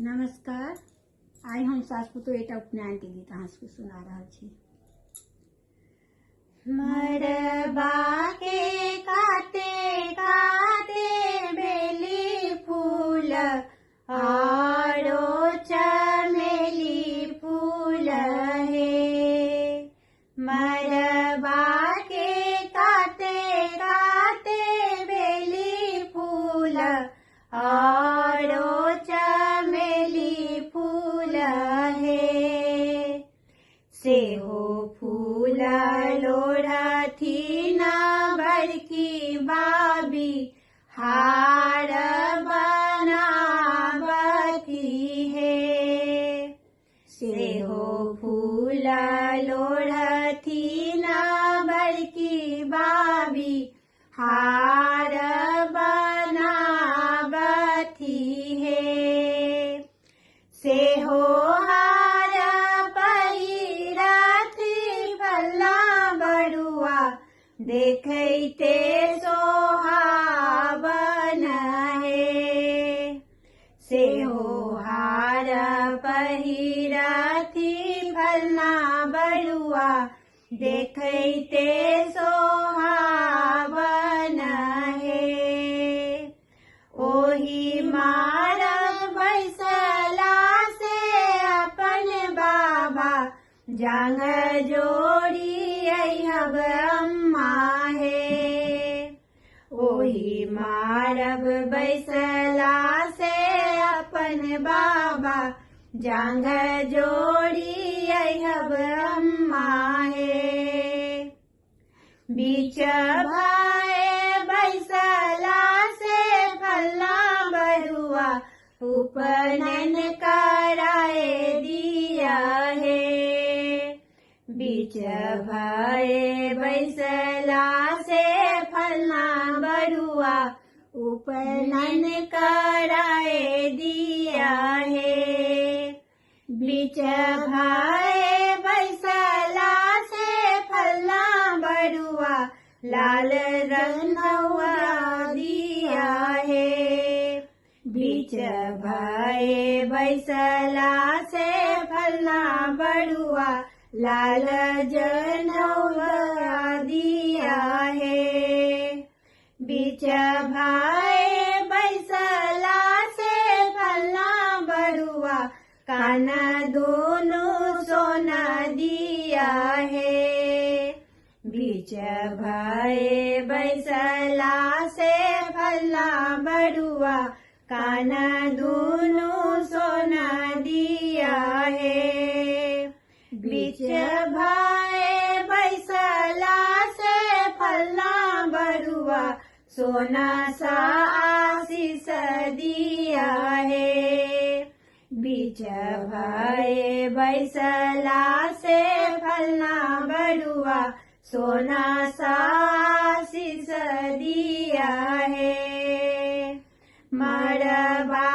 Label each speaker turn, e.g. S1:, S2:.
S1: नमस्कार। आई हम सासपुतो एटा उपनयन के गीत अहाँ सबके सुना रहल छी। मरबा के काते काते बेली फूल आरो चमेली फूल हे। मरबा के काते काते बेली फूल आरो चमेली फूल हे। सेहो फूल लोढ़थी न बड़की बाबी हार बनावती हे। सेहो फूल लोढ़थी न बड़की बाबी हार बनावती हे। सेहो हार पहिरथी भला बड़ुआ देखैते सोहावन हे। सेहो हार पहिरथी भला बड़ुआ देखैते सोहावन हे। ओही मार बैसला से अपन बाबा जांग जोड़ी अइहब अम्मा हे। ओही मारब बैसला से अपन बाबा जांग जोड़ी अइहब अम्मा हे। बीच भाए बैसला से फल्ला बड़ुआ उपनयन कराए दिया है। बीच भाए बैसला से फल्ला बड़ुआ उपनयन कराए दिया है। बीच भाए बैसला से फल्ला बड़ुआ लाल रंगवा दिया है। बीच भाए बैसला से फल्ला बड़ुआ लाल जनवा दिया है। बीच भाए बैसला से फल्ला बड़ुआ कान दोनों सोना दिया है। बीच भाए बैसला से फल्ला बड़ुआ कान दोनों सोना दिया है। बीच भाए बैसला से फल्ला बड़ुआ सोना सा आशीष दिया है। बीच भाए बैसला से फल्ला बड़ुआ सोना सा आशीष दिया है। मरबा